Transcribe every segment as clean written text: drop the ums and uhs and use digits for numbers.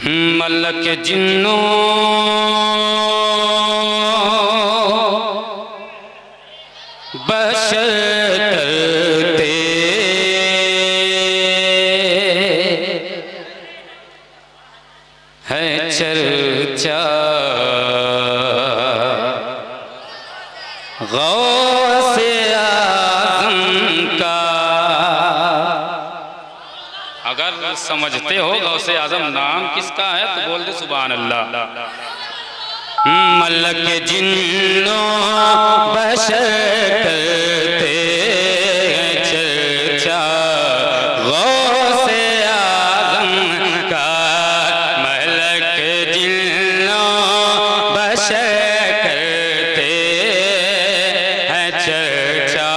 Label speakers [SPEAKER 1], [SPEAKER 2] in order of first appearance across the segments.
[SPEAKER 1] मलक जिन्नों बशर करते है चर्चा गौसे आज़म का। अगर समझते हो गौसे आज़म नाम किसका है तो बोल दे सुभान अल्लाह। मलक जिन्नों बशर करते हैं चर्चा गौसे आज़म का। मलक जिन्नों बशर करते हैं चर्चा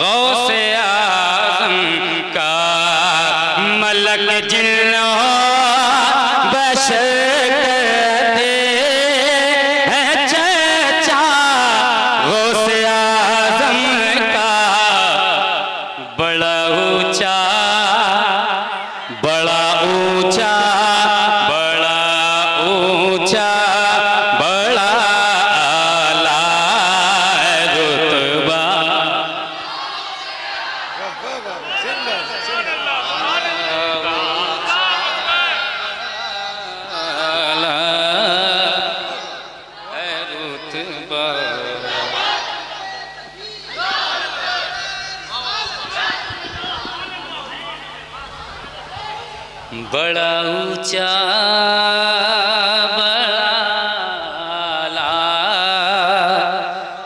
[SPEAKER 1] गौसे आज़म का। मलक जिन्नों बशर बड़ा ऊंचा बड़ा आला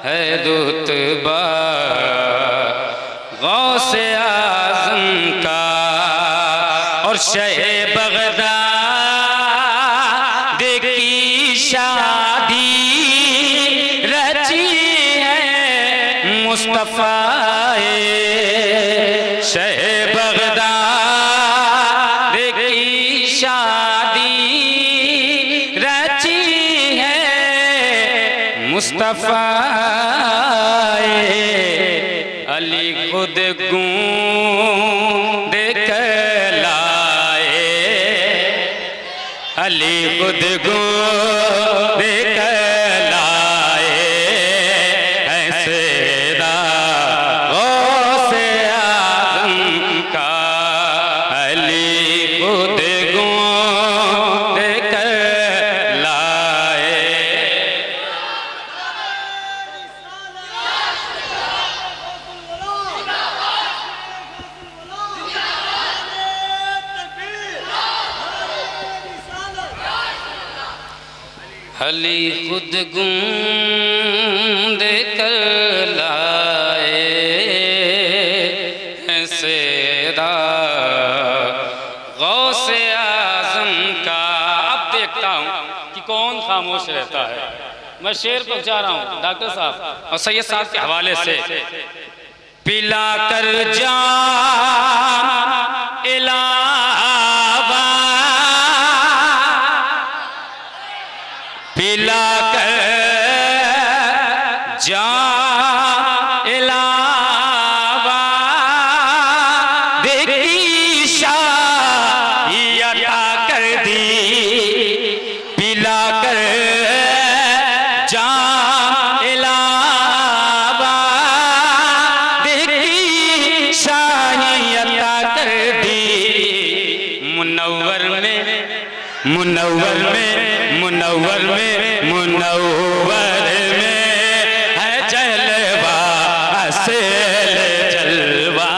[SPEAKER 1] है रुतबा गौसे आज़म का। और शहे बगदाद की शादी रची है मुस्तफ़ा शहे बगदाद मुस्तफ़ा अली खुद गूंद कर लाए। अली खुद गूंद कर लाए ऐसे गौसे आज़म का। अली खुद गूंद कर लाए। अली खुद गूंद कर लाए हैं सेरा गौसे आज़म का। अब देखता हूँ कि कौन खामोश रहता है। मैं शेर पहुँचा रहा हूँ डॉक्टर साहब और सैयद साहब के हवाले से। पिला कर जाम इलावा पिला कर जाम इलावा देखी शाही अता कर दी। पिला कर जाम इलावा देखी शाही अता कर दी। मुनव्वर में मुनव्वर में मुनव्वर में मुनव्वर में है जलवा असल जलवा।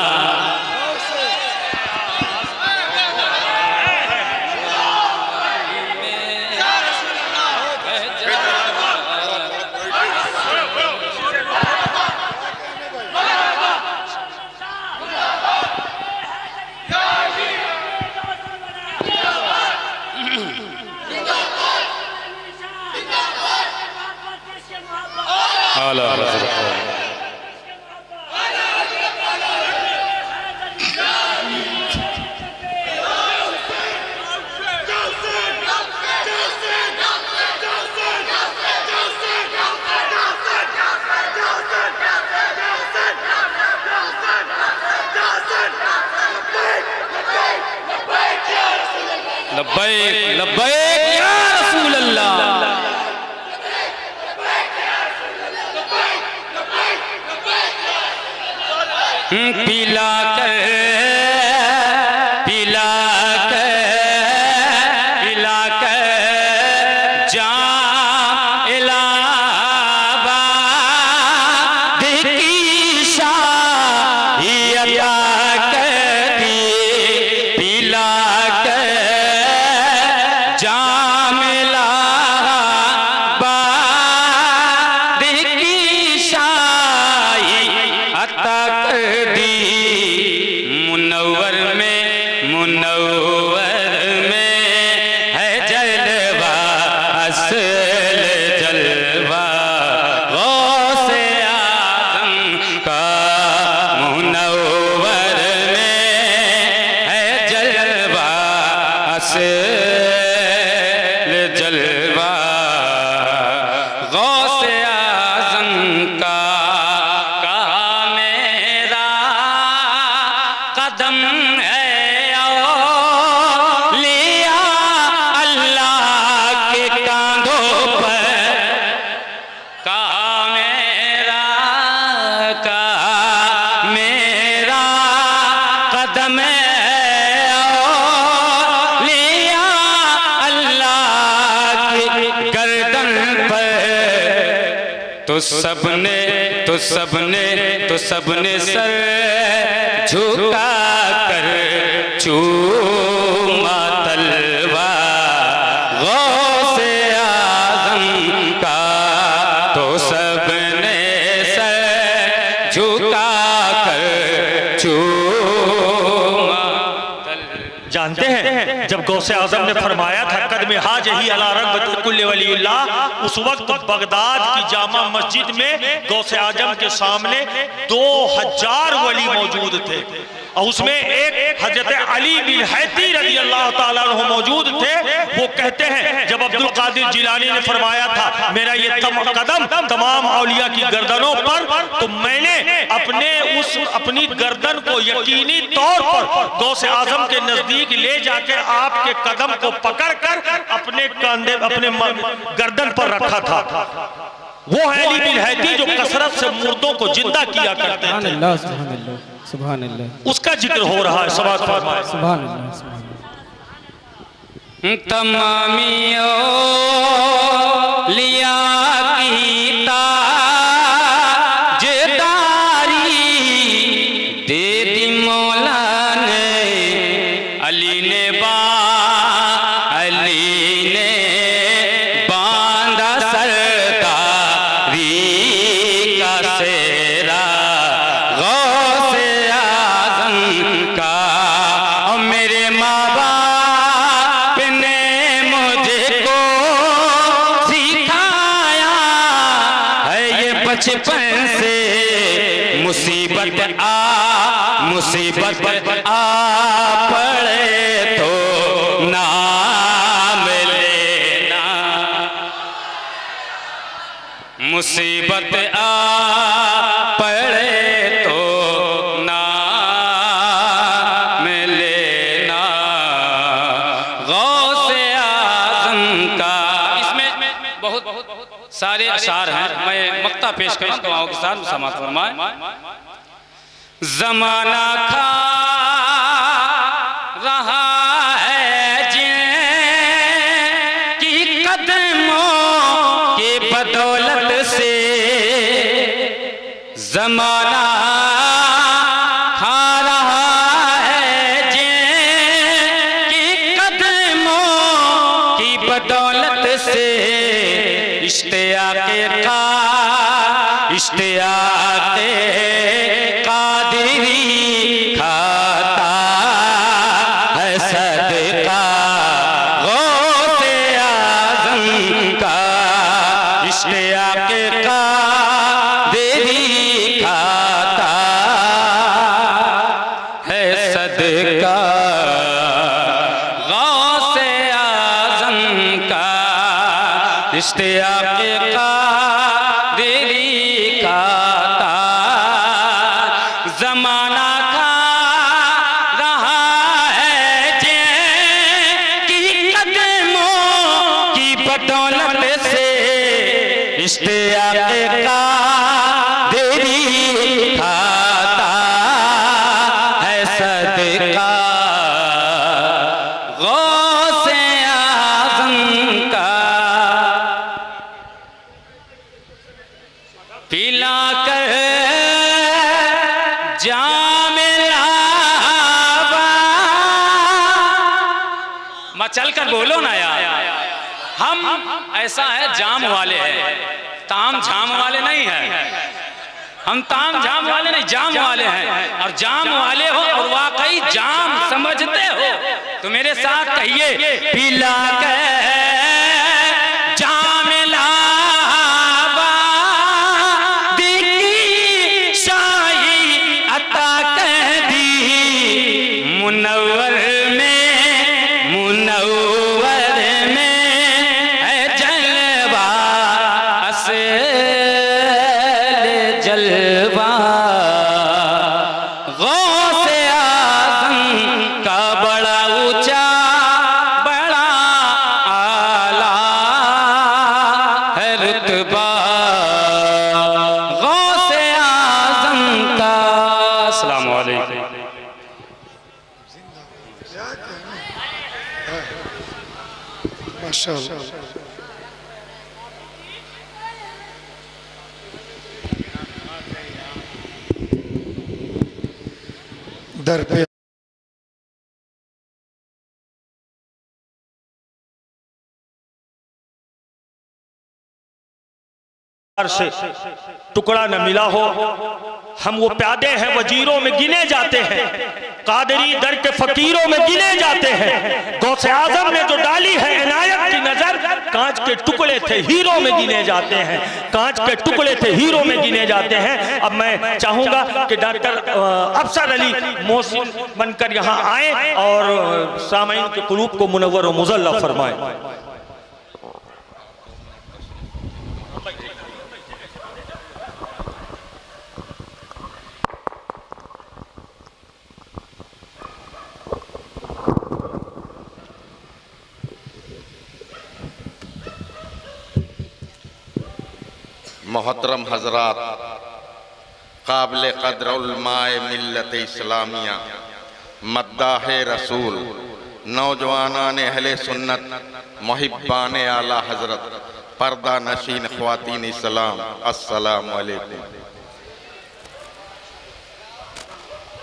[SPEAKER 1] लब्बैक लब्बैक या रसूल अल्लाह। पिला कर पिला कर पिला कर जाम इलाहाबाद की शाही अता कर दी। पिला कर जाम इलाहाबाद की शाही अता कर दी। मुनव्वर में है जलवा असल जलवा गौसे आज़म का। मुनव्वर में है जलवा असल जलवा गौसे आज़म का। कहा मेरा कदम है औलिया अल्लाह के कांधों पर। कहा मेरा कदम है औलिया अल्लाह की गर्दन पर। तो सबने सर झुका कर चूमा तलवा गौसे आज़म का। तो सबने सर झुका कर चूमा तलवा।
[SPEAKER 2] जानते हैं जब गौसे आजम ने फरमाया था कदम हाज ही अला रग़बत कुल्ले वलीउल्लाह, उस वक्त बगदाद की जामा मस्जिद में गौसे आजम के सामने 2000 वली मौजूद थे और उसमें एक हजरत अली बिन हैती रज़ी अल्लाह ताला अन्हु मौजूद थे। वो कहते हैं जब अब्दुल कादिर जिलानी ने फरमाया था मेरा ये कदम तमाम औलिया की गर्दनों पर, तो मैंने अपनी गर्दन को यकीनी तौर पर गौसे आजम के नजदीक ले जाकर आपके कदम को पकड़कर अपने कंधे अपने गर्दन पर रखा था। वो है अली बिन हैती जो कसरत से मुर्दों को जिंदा किया करते थे।
[SPEAKER 3] सुभान अल्लाह,
[SPEAKER 2] उसका जिक्र हो रहा है। समाज फरमाए
[SPEAKER 3] सुभान अल्लाह।
[SPEAKER 1] तमामी औलिया की ताजदारी दे दी मौला ने। अली ने बांधा सरदारी का सेरा गौसे आज़म का। और मेरे माँ बाप ने मुझको सिखाया है ये बचपन से। मुसीबत आ पड़े तो नाम लेना। मुसीबत आ पड़े तो नाम लेना गौसे आज़म का। इसमें बहुत सारे अशार हैं, मैं मक्ता पेश करूं दुआओं के साथ समाअत फरमाएं। ज़माना खा रहा है जिनकी कदमों की बदौलत से। ज़माना खा रहा है जिनकी कदमों की बदौलत से। इश्तियाक़े कादिरी खाता है सदका गौसे आज़म का। इश्तियाक़े कादिरी खाता है सदका गौसे आज़म का। इश्तियाक़े कादिरी खाता ज़माना खा रहा है जिनकी बदौलत से इश्तियाक़ कादरी खाता है सदका गौसे आज़म का। पिला कर जाम लावा, चल कर बोलो ना यार, हम ऐसा है जाम वाले हैं, ताम झाम वाले नहीं हैं। हम ताम झाम वाले नहीं, जाम वाले हैं। और जाम वाले हो और वाकई जाम समझते हो तो मेरे साथ कहिए, पिला के जाम लावा दिखी शाही अता कह दी, मुनव्वर में है जलवा असल जलवा गौसे आज़म का बड़ा ऊंचा बड़ा आला है रुतबा गौसे आज़म का। अस्सलाम वालेकुम।
[SPEAKER 4] माशाअल्लाह। दर पे
[SPEAKER 2] से टुकड़ा न मिला हो, हम वो प्यादे हैं वजीरों में गिने जाते हैं, कादरी दर के फकीरों में गिने जाते हैं। गौसे आजम ने जो डाली है इनायत की नजर, कांच के टुकड़े थे हीरो में गिने जाते हैं, कांच के टुकड़े थे हीरो में गिने जाते हैं। अब मैं चाहूंगा कि डॉक्टर अफसर अली मोहसिन बनकर यहाँ आए और सामईन के कुलूब को मुनव्वर और मुज़ल्ला फरमाएं।
[SPEAKER 5] मोहतरम हजरात, काबिल क़द्र उलमाए मिल्लत इस्लामिया, मद्दाह रसूल, नौजवानान अहले सुन्नत, मुहिब्बान आला हजरत, पर्दा नशीन ख्वातीन इस्लाम, अस्सलाम वालेकुम।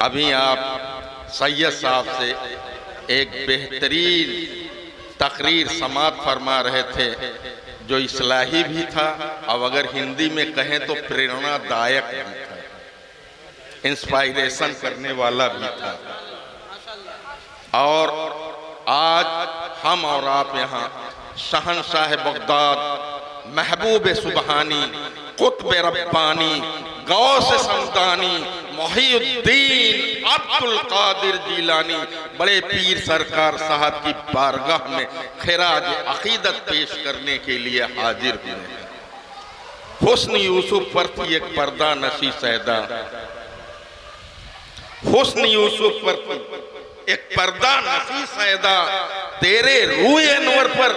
[SPEAKER 5] अभी आप सैयद साहब से एक बेहतरीन तकरीर समात फरमा रहे थे जो इस्लाही भी था और अगर हिंदी में कहें तो प्रेरणादायक भी था, इंस्पायरेशन करने वाला भी था। और आज हम और आप यहाँ शहंशाह बगदाद, महबूब सुबहानी, कुतुब रब्बानी, गौस समदानी, मोहिउद्दीन अब्दुल कादिर जीलानी, बड़े पीर सरकार साहब की बारगाह में खिराज अकीदत पेश करने के लिए हाजिर हुए हैं। हुस्न यूसुफ पर थी एक पर्दा नशी सैदा, हुस्न यूसुफ पर थी एक पर्दा नशी सैदा, तेरे रूए अनवर पर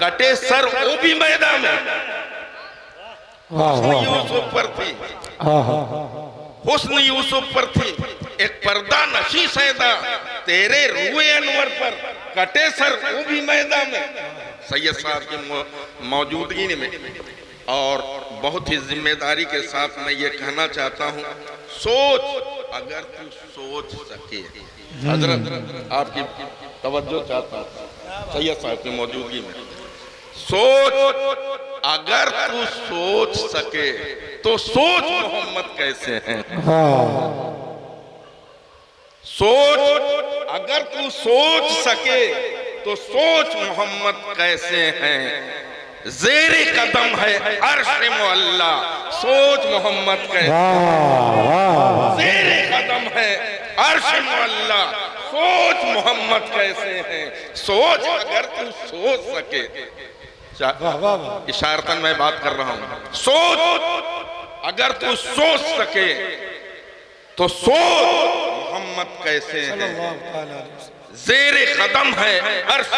[SPEAKER 5] कटे सर वो भी मैदान में। हुस्न यूसुफ पर थी, हुस्न यूसुफ पर थी एक पर्दा नशी सैदा, तेरे रूए अनवर पर कटे सर वो भी मैदान में। सैयद साहब की मौजूदगी में और बहुत ही जिम्मेदारी के साथ मैं ये कहना चाहता हूँ, सोच अगर तू सोच सके। हजरत आपकी तवज्जो चाहता हूँ सैयद साहब की मौजूदगी में, सोच अगर तू सोच सके तो सोच मोहम्मद कैसे हैं। सोच अगर तू सोच सके तो सोच मोहम्मद कैसे हैं। ज़ेरे कदम है अर्श मुअल्ला, सोच मोहम्मद कैसे। ज़ेरे कदम है अर्श मुअल्ला, सोच मोहम्मद कैसे हैं। सोच अगर तू सोच सके, इशारतन मैं बात कर रहा हूं, सोच अगर तू सोच सके तो सोच मोहम्मद कैसे हैं। ज़ेरे कदम है अर्श,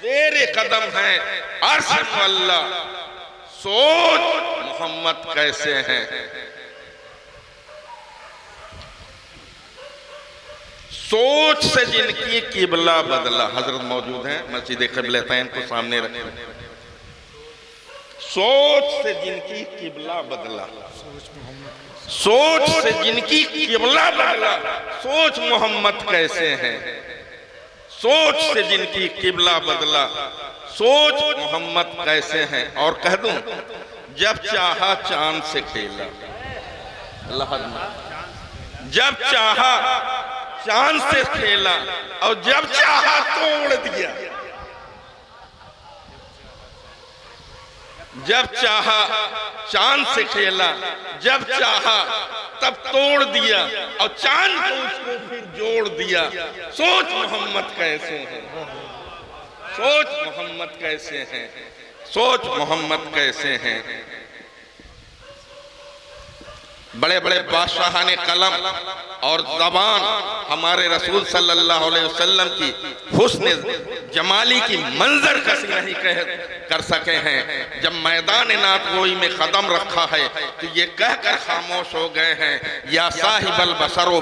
[SPEAKER 5] ज़ेरे कदम है अर्श मुअल्ला, सोच मोहम्मद कैसे हैं। सोच से जिनकी किबला बदला, हजरत मौजूद हैं मस्जिद क़िबलतैन को सामने रखें। सोच से जिनकी किबला बदला, सोच से जिनकी किबला बदला, सोच मोहम्मद कैसे हैं। सोच से जिनकी किबला बदला, सोच मोहम्मद कैसे हैं। और कह दूं, जब चाहा चांद से खेला, जब चाहा चांद से खेला और जब चाहा तोड़ दिया, जब चाहा चांद से खेला, जब चाहा तब तोड़ दिया और चांद को उसको फिर जोड़ दिया। सोच मोहम्मद कैसे हैं, सोच मोहम्मद कैसे हैं, सोच मोहम्मद कैसे हैं। बड़े बड़े बादशाहाने कलम और ज़बान हमारे रसूल सल्लल्लाहु अलैहि वसल्लम की हुस्न जमाली की मंजर कसी नहीं कर सके हैं। जब मैदान नातगोई में कदम रखा है तो ये कहकर खामोश हो गए हैं, या साहिबल बसरो,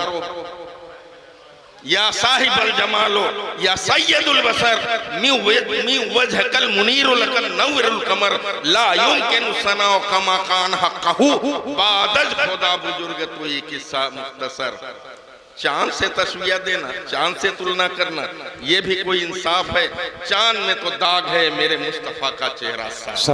[SPEAKER 5] या साहिबल जमालो, या सैयदुल बसर मी वजहकल मुनीरुल कल नौरुल कमर ला युमकिन सनाउ कमा कान हक़हु बादज खुदा बुजुर्ग तो ये किस्सा मुख्तसर। चांद से तस्वीर देना, चांद से तुलना करना, ये भी कोई इंसाफ है। चांद में तो दाग है, मेरे मुस्तफा का चेहरा साफ।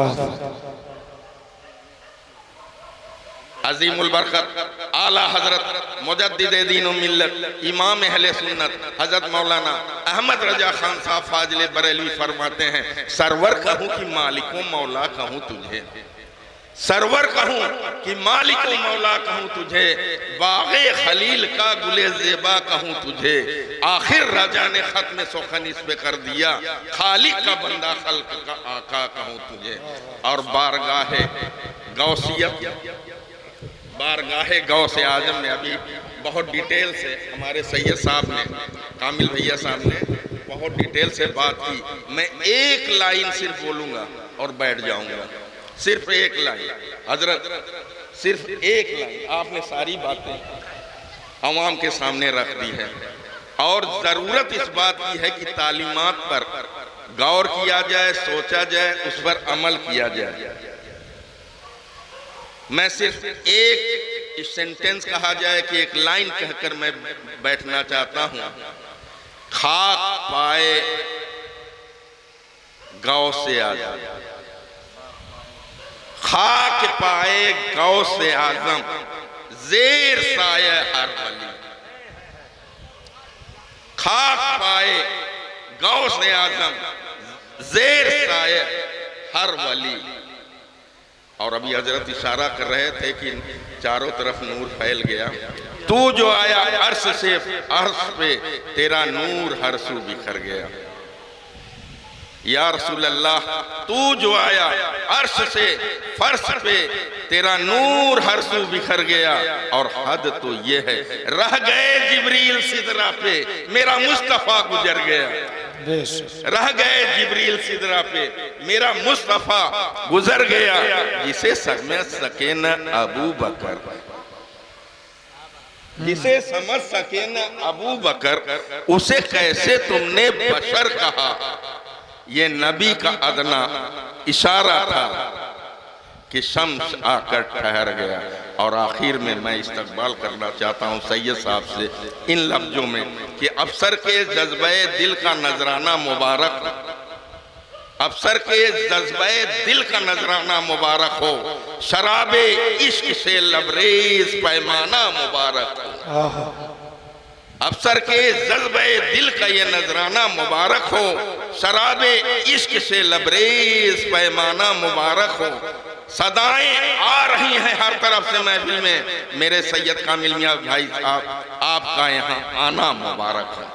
[SPEAKER 5] अजीमुल बरकत आला हजरत मुजद्दिद दीन व मिल्लत इमाम अहले सुन्नत हजरत मौलाना अहमद रजा खान साहब फाजिल बरेलवी फरमाते हैं, सरवर कहूँ कि मालिको मौला कहूँ तुझे, सरवर कहूँ कि मालिको मौला कहूँ तुझे, बाग़े खलील का गुले ज़ेबा कहूँ तुझे, आखिर रजा ने खत्म सुखन इस पे कर दिया, खालिक का बंदा खल्क का आका कहूँ तुझे। और बारगाहे गौसियत, बारगाहे गौसे आजम में अभी बहुत डिटेल से हमारे सैयद साहब ने, कामिल भैया साहब ने बहुत डिटेल से बात की। मैं एक लाइन सिर्फ बोलूँगा और बैठ जाऊँगा, सिर्फ एक लाइन। हजरत सिर्फ एक लाइन, आपने सारी बातें अवाम के सामने रख दी है और ज़रूरत इस बात की है कि तालीमात पर गौर किया जाए, सोचा जाए, उस पर अमल किया जाए। मैं सिर्फ एक सेंटेंस कहा जाए कि एक लाइन कहकर मैं बैठना चाहता हूं। खाक पाए गौ से आजम, खाक पाए गौ से आजम, जेर साया हर वली। खाक पाए गौ से आजम, जेर साया हर वली। और अभी हजरत इशारा कर रहे थे कि चारों तरफ नूर फैल गया। तू जो आया अर्श से अर्श पे, तेरा नूर हर सू बिखर गया। या रसूल अल्लाह, तू जो आया अर्श से फर्श पे, तेरा नूर हर सू बिखर गया। और हद तो ये है, रह गए जिब्रील सिदरा पे, मेरा मुस्तफा गुजर गया। रह गए जिब्रील सिदरा पे, मेरा मुस्तफा गुजर गया। जिसे समझ सके न अबू बकर, जिसे समझ सके न अबू बकर, उसे कैसे तुमने बशर कहा। ये नबी का अदना इशारा था कि शम्स आकर ठहर गया। और आखिर में मैं इस्तकबाल करना चाहता हूँ सैयद साहब से इन लफ्जों में कि अफसर के जज्बे दिल का नजराना मुबारक, अफसर के जज्बे दिल का नजराना मुबारक हो, शराबे इश्क से लबरेज पैमाना मुबारक हो। अफसर के जज्बे दिल का ये नजराना मुबारक हो, शराबे इश्क से लबरेज पैमाना मुबारक हो। सदाएं आ रही हैं हर तरफ से महफिल में, मेरे सैयद कामिल मियां भाई साहब, आपका यहाँ आना मुबारक है।